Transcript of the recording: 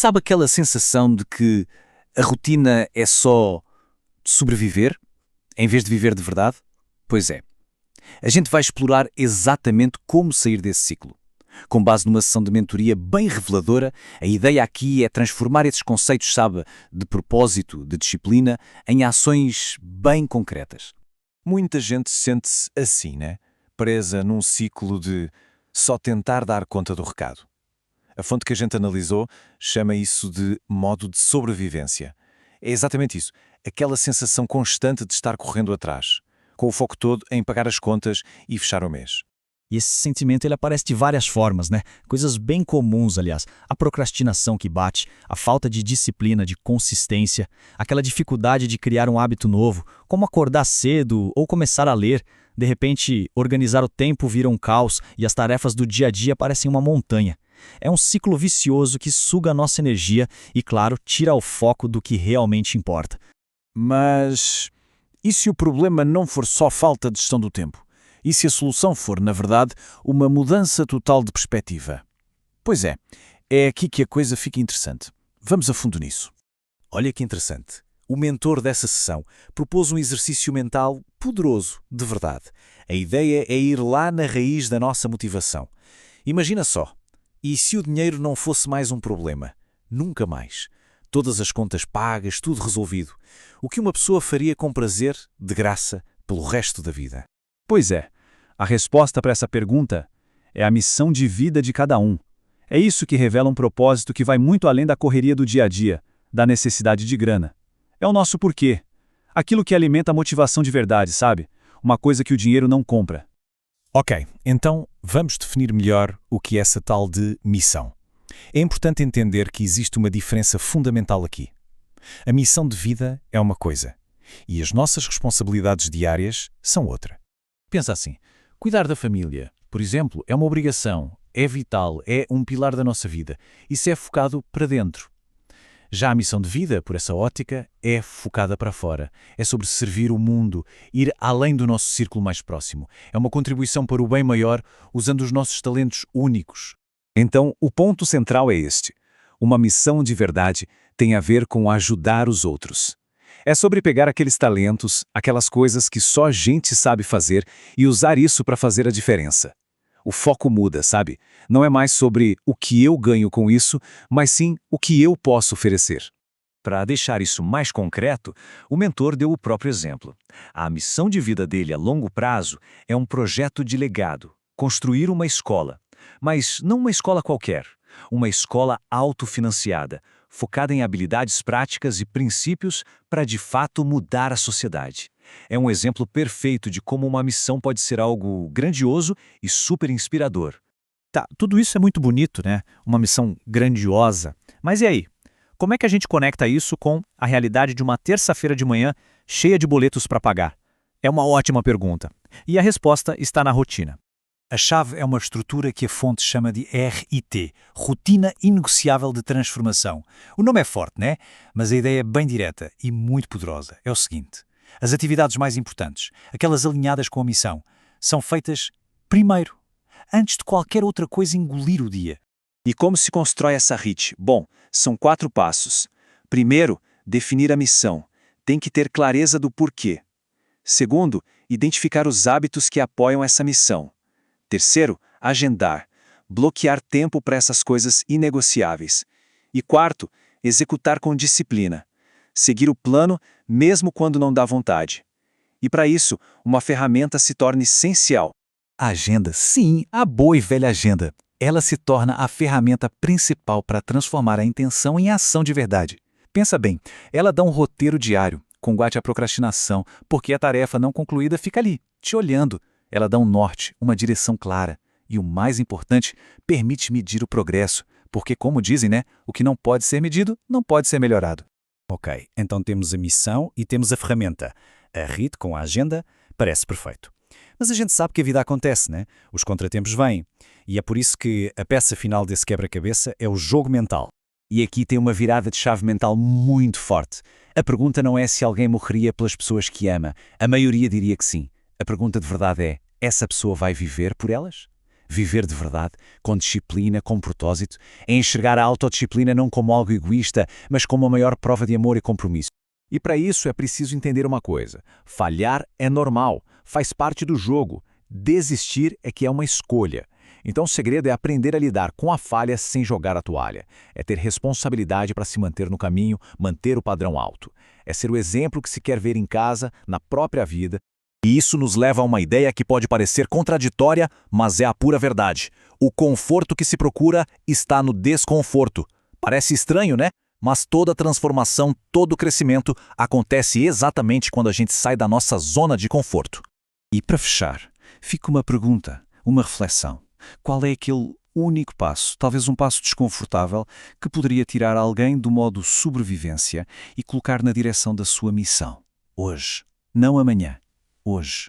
Sabe aquela sensação de que a rotina é só sobreviver, em vez de viver de verdade? Pois é. A gente vai explorar exatamente como sair desse ciclo. Com base numa sessão de mentoria bem reveladora, a ideia aqui é transformar esses conceitos, sabe, de propósito, de disciplina, em ações bem concretas. Muita gente sente-se assim, né? Presa num ciclo de só tentar dar conta do recado. A fonte que a gente analisou chama isso de modo de sobrevivência. É exatamente isso, aquela sensação constante de estar correndo atrás, com o foco todo em pagar as contas e fechar o mês. E esse sentimento ele aparece de várias formas, né? Coisas bem comuns, aliás. A procrastinação que bate, a falta de disciplina, de consistência, aquela dificuldade de criar um hábito novo, como acordar cedo ou começar a ler. De repente, organizar o tempo vira um caos e as tarefas do dia a dia parecem uma montanha. É um ciclo vicioso que suga a nossa energia e, claro, tira o foco do que realmente importa. Mas e se o problema não for só falta de gestão do tempo? E se a solução for, na verdade, uma mudança total de perspectiva? Pois é aqui que a coisa fica interessante. Vamos a fundo nisso. Olha que interessante. O mentor dessa sessão propôs um exercício mental poderoso, de verdade. A ideia é ir lá na raiz da nossa motivação. Imagina só, e se o dinheiro não fosse mais um problema? Nunca mais. Todas as contas pagas, tudo resolvido. O que uma pessoa faria com prazer, de graça, pelo resto da vida? Pois é, a resposta para essa pergunta é a missão de vida de cada um. É isso que revela um propósito que vai muito além da correria do dia a dia, da necessidade de grana. É o nosso porquê. Aquilo que alimenta a motivação de verdade, sabe? Uma coisa que o dinheiro não compra. Ok, então vamos definir melhor o que é essa tal de missão. É importante entender que existe uma diferença fundamental aqui. A missão de vida é uma coisa, e as nossas responsabilidades diárias são outra. Pensa assim, cuidar da família, por exemplo, é uma obrigação, é vital, é um pilar da nossa vida. Isso é focado para dentro. Já a missão de vida, por essa ótica, é focada para fora. É sobre servir o mundo, ir além do nosso círculo mais próximo. É uma contribuição para o bem maior, usando os nossos talentos únicos. Então, o ponto central é este. Uma missão de verdade tem a ver com ajudar os outros. É sobre pegar aqueles talentos, aquelas coisas que só a gente sabe fazer e usar isso para fazer a diferença. O foco muda, sabe? Não é mais sobre o que eu ganho com isso, mas sim o que eu posso oferecer. Para deixar isso mais concreto, o mentor deu o próprio exemplo. A missão de vida dele a longo prazo é um projeto de legado, construir uma escola. Mas não uma escola qualquer, uma escola autofinanciada, focada em habilidades práticas e princípios para de fato mudar a sociedade. É um exemplo perfeito de como uma missão pode ser algo grandioso e super inspirador. Tá, tudo isso é muito bonito, né? Uma missão grandiosa. Mas e aí? Como é que a gente conecta isso com a realidade de uma terça-feira de manhã cheia de boletos para pagar? É uma ótima pergunta. E a resposta está na rotina. A chave é uma estrutura que a fonte chama de RIT, Rotina Inegociável de Transformação. O nome é forte, né? Mas a ideia é bem direta e muito poderosa. É o seguinte: as atividades mais importantes, aquelas alinhadas com a missão, são feitas primeiro, antes de qualquer outra coisa engolir o dia. E como se constrói essa RIT? Bom, são 4 passos. Primeiro, definir a missão. Tem que ter clareza do porquê. Segundo, identificar os hábitos que apoiam essa missão. Terceiro, agendar, bloquear tempo para essas coisas inegociáveis. E quarto, executar com disciplina. Seguir o plano mesmo quando não dá vontade. E para isso, uma ferramenta se torna essencial. A agenda, sim, a boa e velha agenda. Ela se torna a ferramenta principal para transformar a intenção em ação de verdade. Pensa bem, ela dá um roteiro diário, combate a procrastinação, porque a tarefa não concluída fica ali, te olhando. Ela dá um norte, uma direção clara. E o mais importante, permite medir o progresso. Porque, como dizem, né? O que não pode ser medido, não pode ser melhorado. Ok, então temos a missão e temos a ferramenta. A RIT com a agenda parece perfeito. Mas a gente sabe que a vida acontece, né? Os contratempos vêm. E é por isso que a peça final desse quebra-cabeça é o jogo mental. E aqui tem uma virada de chave mental muito forte. A pergunta não é se alguém morreria pelas pessoas que ama. A maioria diria que sim. A pergunta de verdade é, essa pessoa vai viver por elas? Viver de verdade, com disciplina, com propósito, é enxergar a autodisciplina não como algo egoísta, mas como a maior prova de amor e compromisso. E para isso é preciso entender uma coisa: falhar é normal, faz parte do jogo. Desistir é que é uma escolha. Então o segredo é aprender a lidar com a falha sem jogar a toalha. É ter responsabilidade para se manter no caminho, manter o padrão alto. É ser o exemplo que se quer ver em casa, na própria vida. E isso nos leva a uma ideia que pode parecer contraditória, mas é a pura verdade. O conforto que se procura está no desconforto. Parece estranho, né? Mas toda transformação, todo crescimento acontece exatamente quando a gente sai da nossa zona de conforto. E para fechar, fica uma pergunta, uma reflexão. Qual é aquele único passo, talvez um passo desconfortável, que poderia tirar alguém do modo sobrevivência e colocar na direção da sua missão? Hoje, não amanhã. Hoje.